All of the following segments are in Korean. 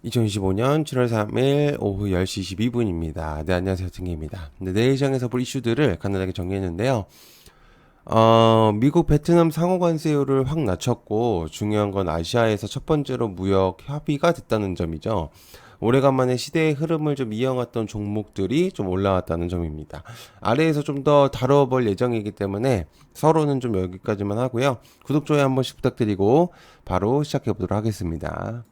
2025년 7월 3일 오후 10시 22분입니다. 네, 안녕하세요. 등기입니다. 네, 내일 시장에서 볼 이슈들을 간단하게 정리했는데요. 미국 베트남 상호 관세율을 확 낮췄고, 중요한 건 아시아에서 첫 번째로 무역 협의가 됐다는 점이죠. 오래간만에 시대의 흐름을 좀 이어갔던 종목들이 좀 올라왔다는 점입니다. 아래에서 좀 더 다뤄볼 예정이기 때문에 서로는 좀 여기까지만 하고요. 구독, 좋아요 한 번씩 부탁드리고 바로 시작해 보도록 하겠습니다.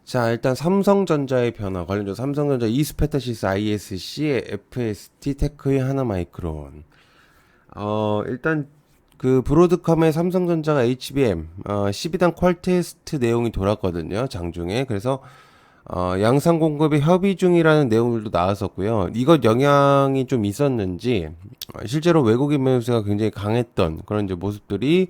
자, 일단 삼성전자의 변화 관련해서 삼성전자 이스페타시스 ISC의 FST 테크의 하나마이크론. 일단 그 브로드컴의 삼성전자가 HBM 12단 퀄 테스트 내용이 돌았거든요. 장중에. 그래서 양산 공급에 협의 중이라는 내용들도 나왔었고요. 이것 영향이 좀 있었는지 실제로 외국인 매수세가 굉장히 강했던 그런 이제 모습들이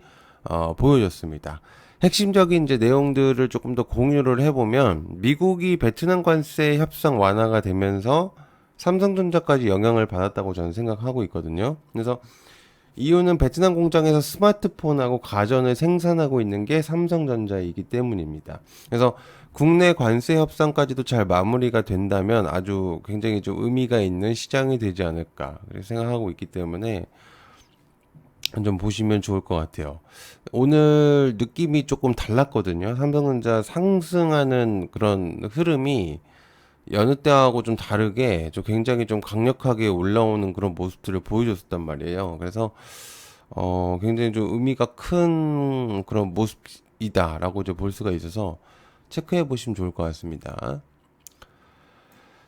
보여졌습니다. 핵심적인 이제 내용들을 조금 더 공유를 해보면 미국이 베트남 관세 협상 완화가 되면서 삼성전자까지 영향을 받았다고 저는 생각하고 있거든요. 그래서 이유는 베트남 공장에서 스마트폰하고 가전을 생산하고 있는 게 삼성전자이기 때문입니다. 그래서 국내 관세 협상까지도 잘 마무리가 된다면 아주 굉장히 좀 의미가 있는 시장이 되지 않을까 생각하고 있기 때문에 좀 보시면 좋을 것 같아요. 오늘 느낌이 조금 달랐거든요. 삼성전자 상승하는 그런 흐름이 여느 때하고 좀 다르게 좀 굉장히 좀 강력하게 올라오는 그런 모습들을 보여줬었단 말이에요. 그래서 굉장히 좀 의미가 큰 그런 모습이다라고 이제 볼 수가 있어서 체크해 보시면 좋을 것 같습니다.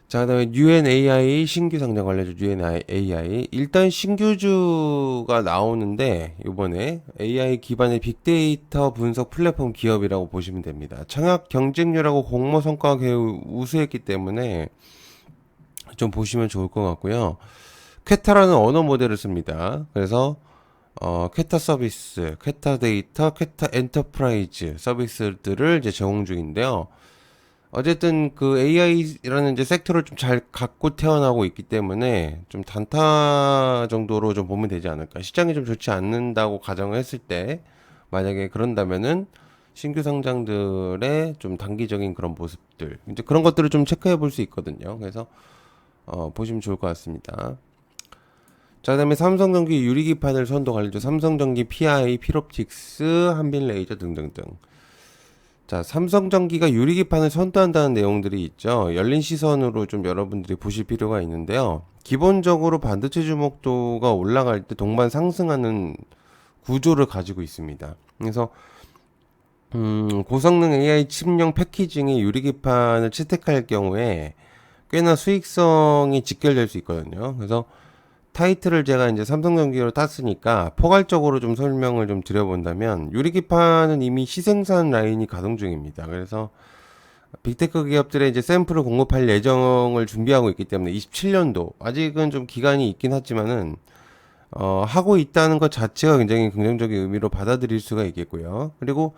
자, 그다음에 UNAI 신규 상장 관련주 UNAI 일단 신규주가 나오는데 이번에 AI 기반의 빅데이터 분석 플랫폼 기업이라고 보시면 됩니다. 청약 경쟁률하고 공모 성과가 매우 우수했기 때문에 좀 보시면 좋을 것 같고요. 퀘타라는 언어 모델을 씁니다. 그래서 퀘타 서비스, 퀘타 데이터, 퀘타 엔터프라이즈 서비스들을 이제 제공 중인데요. 어쨌든 그 AI라는 이제 섹터를 좀 잘 갖고 태어나고 있기 때문에 좀 단타 정도로 좀 보면 되지 않을까. 시장이 좀 좋지 않는다고 가정을 했을 때 만약에 그런다면은 신규 상장들의 좀 단기적인 그런 모습들 이제 그런 것들을 좀 체크해 볼 수 있거든요. 그래서 보시면 좋을 것 같습니다. 자, 그다음에 삼성전기 유리기판을 선도 관리죠. 삼성전기 PI, 필옵틱스, 한빛레이저 등등등. 자, 삼성전기가 유리기판을 선도한다는 내용들이 있죠. 열린 시선으로 좀 여러분들이 보실 필요가 있는데요. 기본적으로 반도체 주목도가 올라갈 때 동반 상승하는 구조를 가지고 있습니다. 그래서 고성능 AI 칩용 패키징이 유리기판을 채택할 경우에 꽤나 수익성이 직결될 수 있거든요. 그래서 타이틀을 제가 이제 삼성전기로 땄으니까 포괄적으로 좀 설명을 좀 드려본다면 유리기판은 이미 시생산 라인이 가동 중입니다. 그래서 빅테크 기업들의 이제 샘플을 공급할 예정을 준비하고 있기 때문에 27년도 아직은 좀 기간이 있긴 하지만은 하고 있다는 것 자체가 굉장히 긍정적인 의미로 받아들일 수가 있겠고요. 그리고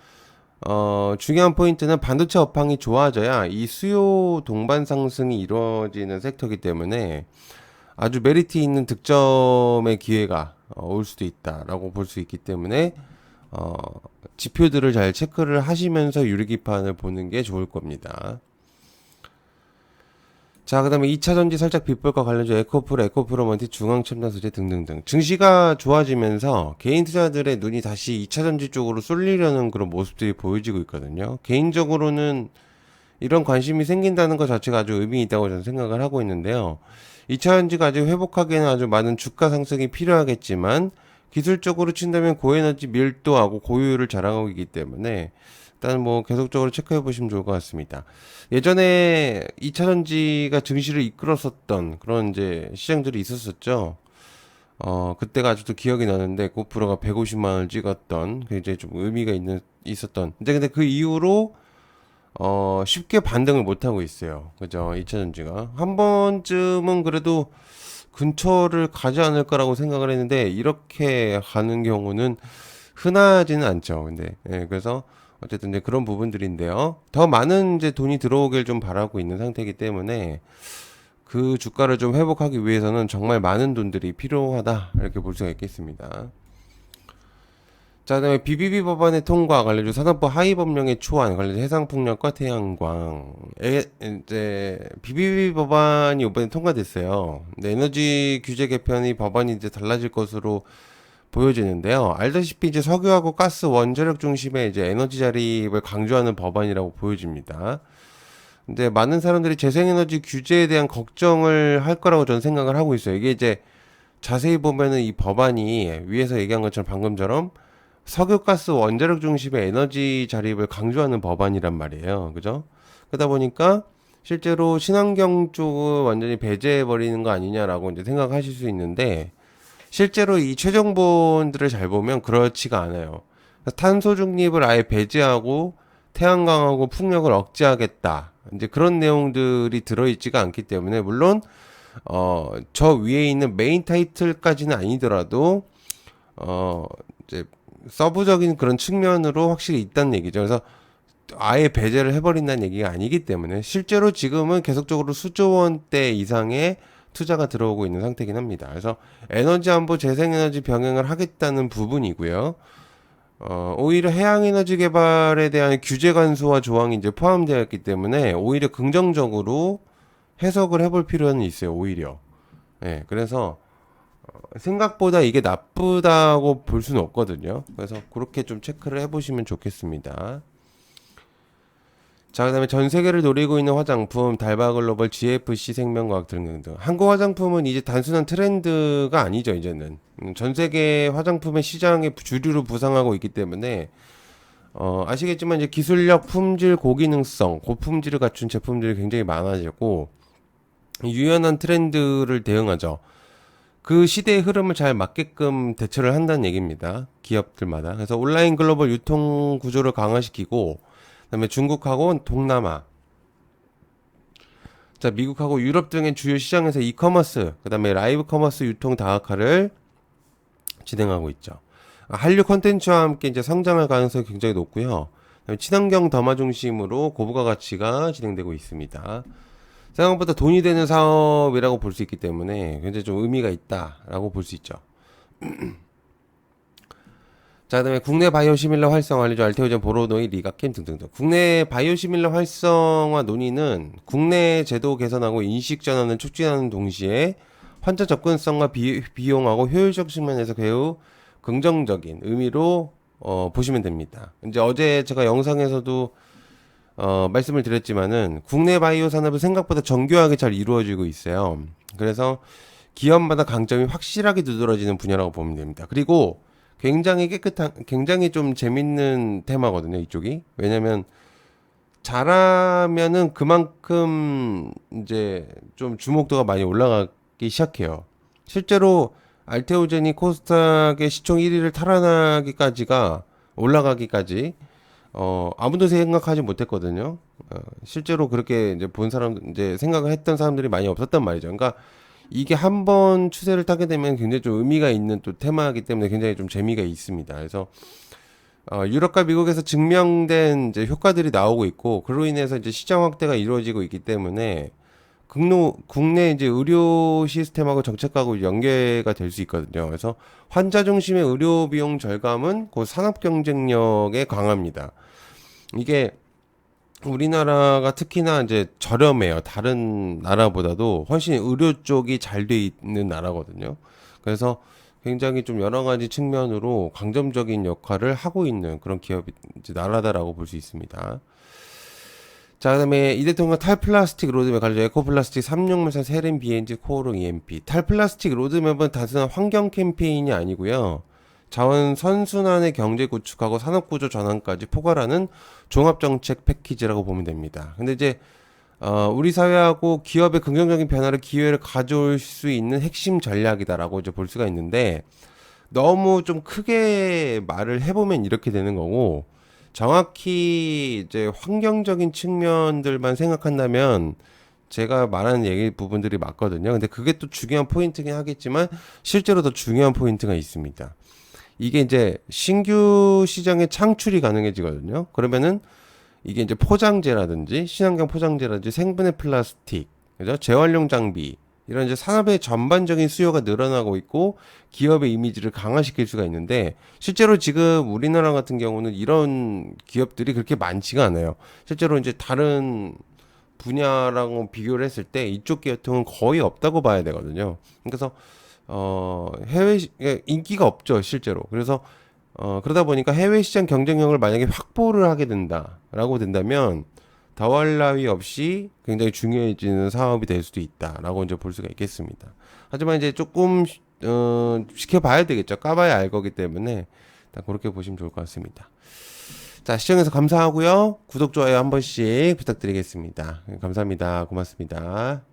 중요한 포인트는 반도체 업황이 좋아져야 이 수요 동반 상승이 이루어지는 섹터이기 때문에 아주 메리트 있는 득점의 기회가 올 수도 있다라고 볼 수 있기 때문에 어, 지표들을 잘 체크를 하시면서 유리기판을 보는 게 좋을 겁니다. 자, 그 다음에 2차 전지 살짝 빗볼과 관련주 에코프로, 에코프로먼티, 중앙첨단소재 등등등. 증시가 좋아지면서 개인 투자들의 눈이 다시 2차 전지 쪽으로 쏠리려는 그런 모습들이 보여지고 있거든요. 개인적으로는 이런 관심이 생긴다는 것 자체가 아주 의미 있다고 저는 생각을 하고 있는데요. 2차 전지가 아직 회복하기에는 아주 많은 주가 상승이 필요하겠지만 기술적으로 친다면 고에너지 밀도하고 고효율을 자랑하고 있기 때문에 일단 뭐 계속적으로 체크해 보시면 좋을 것 같습니다. 예전에 2차 전지가 증시를 이끌었었던 그런 이제 시장들이 있었었죠. 그때가 아직도 기억이 나는데 고프로가 150만 원을 찍었던 굉장히 좀 의미가 있었던. 근데 그 이후로 쉽게 반등을 못 하고 있어요. 그죠? 2차전지가. 한 번쯤은 그래도 근처를 가지 않을까라고 생각을 했는데, 이렇게 가는 경우는 흔하지는 않죠. 근데, 예, 그래서 어쨌든 이제 그런 부분들인데요. 더 많은 이제 돈이 들어오길 좀 바라고 있는 상태이기 때문에, 그 주가를 좀 회복하기 위해서는 정말 많은 돈들이 필요하다. 이렇게 볼 수가 있겠습니다. 자, 그다음에 BBB 법안의 통과 관련주 산업부 하위 법령의 초안 관련주 해상풍력과 태양광 이제 BBB 법안이 이번에 통과됐어요. 근데 에너지 규제 개편이 법안이 이제 달라질 것으로 보여지는데요. 알다시피 이제 석유하고 가스 원자력 중심의 이제 에너지 자립을 강조하는 법안이라고 보여집니다. 근데 많은 사람들이 재생에너지 규제에 대한 걱정을 할 거라고 저는 생각을 하고 있어요. 이게 이제 자세히 보면은 이 법안이 위에서 얘기한 것처럼 방금처럼 석유가스 원자력 중심의 에너지 자립을 강조하는 법안이란 말이에요. 그죠? 그러다 보니까 실제로 친환경 쪽을 완전히 배제해 버리는 거 아니냐라고 이제 생각하실 수 있는데 실제로 이 최종본들을 잘 보면 그렇지가 않아요. 탄소 중립을 아예 배제하고 태양광하고 풍력을 억제하겠다. 이제 그런 내용들이 들어있지가 않기 때문에 물론 저 위에 있는 메인 타이틀까지는 아니더라도 이제 서브적인 그런 측면으로 확실히 있다는 얘기죠. 그래서 아예 배제를 해버린다는 얘기가 아니기 때문에 실제로 지금은 계속적으로 수조 원대 이상의 투자가 들어오고 있는 상태긴 합니다. 그래서 에너지 안보 재생에너지 병행을 하겠다는 부분이고요. 오히려 해양에너지 개발에 대한 규제 간소화 조항이 이제 포함되어 있기 때문에 오히려 긍정적으로 해석을 해볼 필요는 있어요. 오히려. 네, 그래서 생각보다 이게 나쁘다고 볼 수는 없거든요. 그래서 그렇게 좀 체크를 해보시면 좋겠습니다. 자, 그 다음에 전 세계를 노리고 있는 화장품, 달바글로벌, GFC 생명과학 등등등. 한국 화장품은 이제 단순한 트렌드가 아니죠, 이제는. 전 세계 화장품의 시장의 주류로 부상하고 있기 때문에, 아시겠지만 이제 기술력, 품질, 고기능성, 고품질을 갖춘 제품들이 굉장히 많아지고, 유연한 트렌드를 대응하죠. 그 시대의 흐름을 잘 맞게끔 대처를 한다는 얘기입니다. 기업들마다. 그래서 온라인 글로벌 유통 구조를 강화시키고, 그다음에 중국하고 동남아, 자 미국하고 유럽 등의 주요 시장에서 이커머스, 그다음에 라이브 커머스 유통 다각화를 진행하고 있죠. 한류 콘텐츠와 함께 이제 성장할 가능성이 굉장히 높고요. 그다음에 친환경 더마 중심으로 고부가 가치가 진행되고 있습니다. 생각보다 돈이 되는 사업이라고 볼 수 있기 때문에 굉장히 좀 의미가 있다라고 볼 수 있죠. 자, 그다음에 국내 바이오시밀러 활성화 관리조 알테오젠 보로노이 리가캠 등등등. 국내 바이오시밀러 활성화 논의는 국내 제도 개선하고 인식 전환을 촉진하는 동시에 환자 접근성과 비용하고 효율적 측면에서 매우 긍정적인 의미로 보시면 됩니다. 이제 어제 제가 영상에서도 말씀을 드렸지만은 국내 바이오 산업은 생각보다 정교하게 잘 이루어지고 있어요. 그래서 기업마다 강점이 확실하게 두드러지는 분야라고 보면 됩니다. 그리고 굉장히 깨끗한, 굉장히 좀 재밌는 테마거든요, 이쪽이. 왜냐면, 잘하면은 그만큼 이제 좀 주목도가 많이 올라가기 시작해요. 실제로 알테오젠이 코스닥의 시총 1위를 탈환하기까지가, 올라가기까지, 아무도 생각하지 못했거든요. 실제로 그렇게 이제 본 사람, 이제 생각을 했던 사람들이 많이 없었단 말이죠. 그러니까, 이게 한번 추세를 타게 되면 굉장히 좀 의미가 있는 또 테마이기 때문에 굉장히 좀 재미가 있습니다. 그래서 유럽과 미국에서 증명된 이제 효과들이 나오고 있고 그로 인해서 이제 시장 확대가 이루어지고 있기 때문에 국내 이제 의료 시스템하고 정책하고 연계가 될 수 있거든요. 그래서 환자 중심의 의료 비용 절감은 그 산업 경쟁력에 강합니다. 이게 우리나라가 특히나 이제 저렴해요. 다른 나라보다도 훨씬 의료 쪽이 잘 돼 있는 나라거든요. 그래서 굉장히 좀 여러 가지 측면으로 강점적인 역할을 하고 있는 그런 기업이 이제 나라다라고 볼 수 있습니다. 자, 그다음에 이 대통령 탈플라스틱 로드맵 관련 에코플라스틱 삼용물산 세림 BNG 코오롱 EMP 탈플라스틱 로드맵은 단순한 환경 캠페인이 아니고요. 자원 선순환의 경제 구축하고 산업 구조 전환까지 포괄하는 종합 정책 패키지라고 보면 됩니다. 근데 이제 우리 사회하고 기업의 긍정적인 변화를 기회를 가져올 수 있는 핵심 전략이다라고 이제 볼 수가 있는데 너무 좀 크게 말을 해보면 이렇게 되는 거고 정확히 이제 환경적인 측면들만 생각한다면 제가 말하는 얘기 부분들이 맞거든요. 근데 그게 또 중요한 포인트긴 하겠지만 실제로 더 중요한 포인트가 있습니다. 이게 이제 신규 시장의 창출이 가능해지거든요. 그러면은 이게 이제 포장재라든지 친환경 포장재라든지 생분해 플라스틱, 그죠? 재활용 장비 이런 이제 산업의 전반적인 수요가 늘어나고 있고 기업의 이미지를 강화시킬 수가 있는데 실제로 지금 우리나라 같은 경우는 이런 기업들이 그렇게 많지가 않아요. 실제로 이제 다른 분야랑 비교를 했을 때 이쪽 계통은 거의 없다고 봐야 되거든요. 그래서 인기가 없죠, 실제로. 그래서 그러다 보니까 해외 시장 경쟁력을 만약에 확보를 하게 된다라고 된다면 더할 나위 없이 굉장히 중요해지는 사업이 될 수도 있다라고 이제 볼 수가 있겠습니다. 하지만 이제 조금 지켜봐야 되겠죠. 까봐야 알 거기 때문에 딱 그렇게 보시면 좋을 것 같습니다. 자, 시청해서 감사하고요. 구독, 좋아요 한 번씩 부탁드리겠습니다. 감사합니다. 고맙습니다.